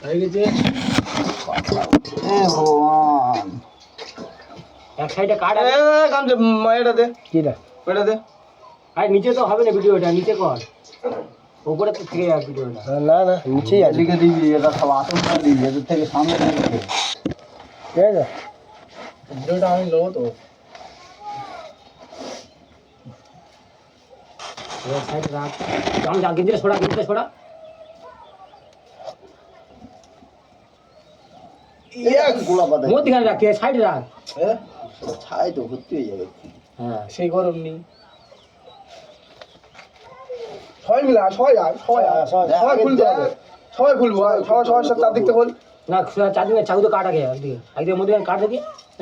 হয়ে গেছে। ভগবান এক সাইডে কাট গামছে এটা দে, কিটা ওটা দে। আর নিচে তো হবে না ভিডিওটা, নিচে কর, উপরে তো থেকে যাবে ভিডিওটা। না না নিচেই আছে, লিখে দিবি এটা সব আসল করে দিবি, এদের থেকে সামনে দিবি, ঠিক আছে? ভিডিওটা আমি নেবো তো। সাইডে রাখ, জাম গেঞ্জিটা ছোড়া, গেঞ্জিটা ছোড়া। গোলা পাতা মধ্যখানে রাখ, সাইডে রাখ। ছাই তো ভর্তি হয়ে যাবে। হ্যাঁ সেই গরম নেই। সবাই মিলে সবাই সবাই খুলতে হবে, সবাই খুলবো, সবাই সাথে তার দিকতে খোল। না চারদিনে চাকু তো কাট আগে, একদিকে মধ্যখানে কাট দেখি,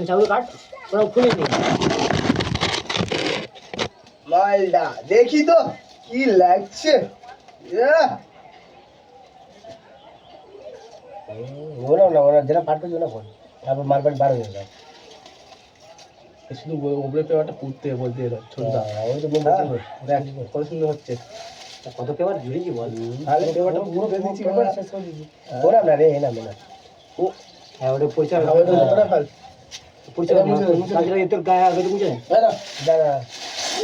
চাকু কাট, ওরকম খুলে নি। মালটা দেখি তো কি লাগছে। ওরা যেটা পাট করছে না, তারপর মারপাট বার হয়ে যায়। শুধু উপরে পেপারটা পুড়তে বলতে এলো ছোটদা, ওই তো দেখ কত সুন্দর হচ্ছে। কত পেপার জুড়েছি বল, তাহলে পেপারটা পুরো বেঁধে দিচ্ছি, পেপার শেষ করে দিচ্ছি। ওরা না রে, না না ও হ্যাঁ ওটা পরিচয় পরিচয় পরিচয় তোর গায়ে আগে তো বুঝে না দাদা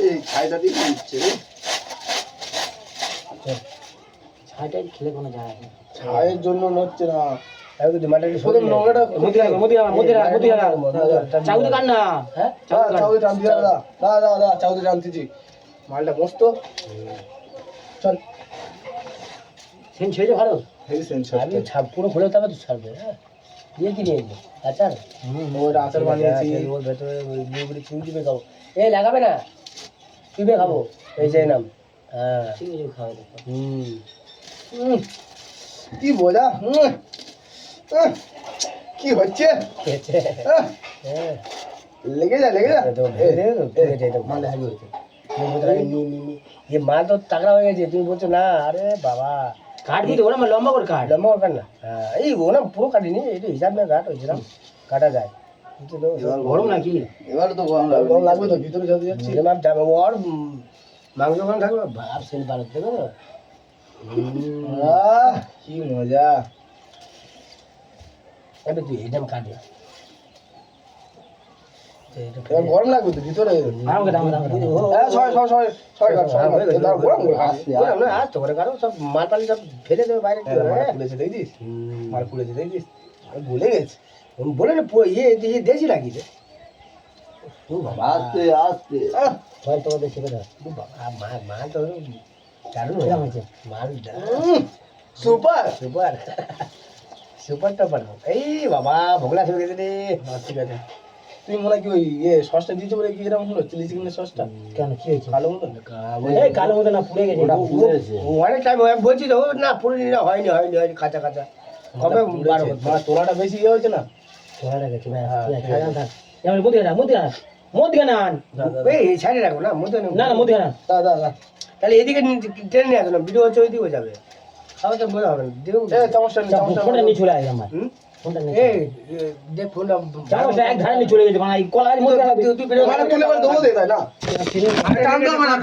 এই ছাইটা দিয়ে দিচ্ছে রে। ছাইটাই খেলে কোনো যায় না, ছায়ের জন্য নড়ছে না। প্রথম নোংরাটা চাকু কাট না। হ্যাঁ চাউতে টানছি, দাদা চাউতে টানতেছি, মালটা মস্ত। চল সেন ছেড়ে ভালো, হেভি সেন্স আমি পুরো খুলে তবে তো ছাড়বে। হ্যাঁ দিয়ে কি নিয়ে এলো আচার, ওর আচার বানিয়েছি। ওর ভেতরে মুড়ি চুই দিবে খাবো, এই লাগাবে না চুইবে খাবো, এই যে নাম। হ্যাঁ ঠিক আছে খাওয়া দেখো। কি বোঝা কি হচ্ছে, হ্যাঁ লেগে যা ये माल तो तगड़ा हो गया, তুমি বলছো না। আরে বাবা কাট দিতে ওরা লম্বা করে কাট, লম্বা করে কাট না। হ্যাঁ এই ও না পুরো কাটিনি, এটা হিসাব না কাট হয়েছিল, কাটা যায়। গরম নাকি? এবারে তো গরম লাগবে তো, ভিতরে যদি যাচ্ছি মাপ যাবে ওর মাংস ওখানে থাকবে, ভাব সেল ভালো দেবে তো। কি মজা। এবার তুই এটাম কাটে, গরম লাগবে তো ভিতরে। মাল পালি সব ফেলে দেবে বাইরে, দেখছিস মাল পুড়েছে দেখছিস, ভুলে গেছে বলে না ইয়ে দেশি লাগিয়েছে। আস্তে আস্তে তোমাদের ছেড়ে দাও মাল তো দারুণ হয়েছে, মাল সুপার সুপার সুপার টপার। এই বাবা ভোগলা শুরু গেছে রে। ঠিক আছে, তুমি মনে হয় কি ওই সসটা দিয়েছো বলে কি এরকম হলো, চিলি চিকেনের সসটা কেন কি হয়েছে? কালো মতো এই কালো মতো না, পুড়ে গেছে অনেক টাইম বলছি তো না, পুড়ে হয়নি কাঁচা কাঁচা কবে তোলাটা বেশি ইয়ে হয়েছে না, তোলাটা গেছে মধ্যে না এই সাইডে রাখো না, মধ্যে না মধ্যে না দাদা তাহলে এদিকে ট্রেন নিয়ে আসো না, ভিডিও হচ্ছে ওইদিকে যাবে, তাহলে তো বোঝা হবে না। ফোনটা নিয়ে চলে আসে আমার, ফোনটা নিয়ে দেখ ফোনটা এক ধারে নিয়ে চলে গেছে, মানে কলার মধ্যে তুলে দেবো দে, তাই না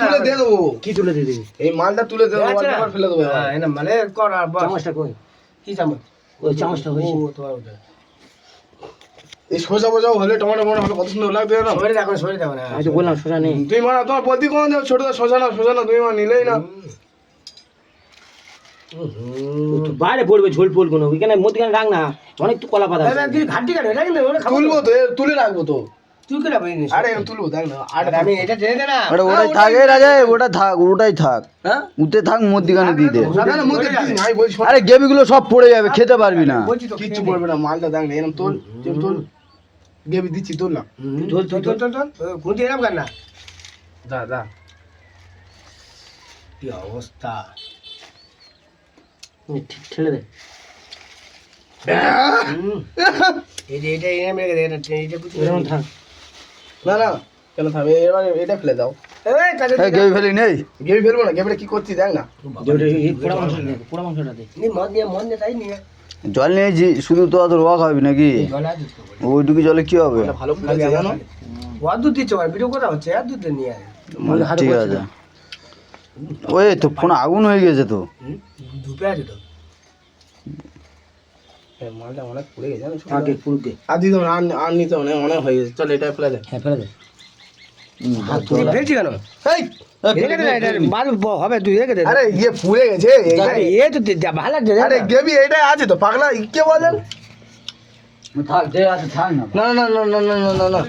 তুলে দিয়ে দেবো। কি তুলে দিয়ে দিবি? এই মালটা তুলে দেবো, ফেলে দেবো। হ্যাঁ না মানে কর আর চামচটা কই, কি চামচ? ওই চামচটা হয়েছে তোমার ওটা। এই সোজা বোঝাও হলে টমেটো হলে কত সুন্দর লাগবে না। সরে দেখো না, আমি তো বললাম সোজা নেই। তুই মারা তোমার বলতি কোন ছোটদা সোজা না তুমি মা নিলেই না। বাইরে পড়বে ঝোল পোল কোনো, ওইখানে মধ্যখানে রাখ না, অনেক তো কলা পাতা তুই ঘাটটি কাটে এটা কিন্তু তুলবো তো, তুলে রাখবো তো। তুই কে রাখবি? আরে তুলবো দেখ না, আরে আমি এটা টেনে দে না, আরে ওটাই থাক রে রাজা, ওটাই থাক, হ্যাঁ উতে থাক, মধ্যিখানে দিয়ে দে। আমি বলছি আরে গেবিগুলো সব পড়ে যাবে, খেতে পারবি না। কিচ্ছু পড়বে না, মালটা দেখ না এরকম তোল, তোল গেবি দিচ্ছি, তোল না, ঝোল কোনটি এরকম কাট না। দা কি অবস্থা, ঠিক ঠেলে দে। এই যে এটা এনে মেরে দে, এটা এরকম থাক না কেন থাকবে, এবার এটা ফেলে দাও। এই গেবি ফেলি নেই, গেবি ফেলবো না, গেবিটা কি করছিস দেখ না। পোড়া মাংসটা দে, মন দিয়ে তাই নিয়ে জল নিয়েছি, শুধু তো অত রোয়া খাবি নাকি? ওইটুকু জলে কি হবে? ভালো ফুলেছে জানো, ওর দুধ দিচ্ছে, ভিডিও করা হচ্ছে, আর দুধ নিয়ে আয়। ঠিক আছে, ওই তো ফোন আগুন হয়ে গেছে তো। ধুপে আছে তো, মালটা অনেক পুড়ে গেছে জানিস? আগে পুরুকে আর দিদি আর নিতে অনেক হয়ে গেছে, চল এটা ফেলে দে। হ্যাঁ ফেলে দে তুই ফেলছি কেন? এই রেখে দে এটা মাল হবে তুই রেখে দে আরে ইয়ে পুড়ে গেছে আরে এ তো ভালো লাগছে আরে গ্রেভি এটাই আছে তো পাগলা, কে বলেন? থাক যে আছে থাক না না না না না না না না না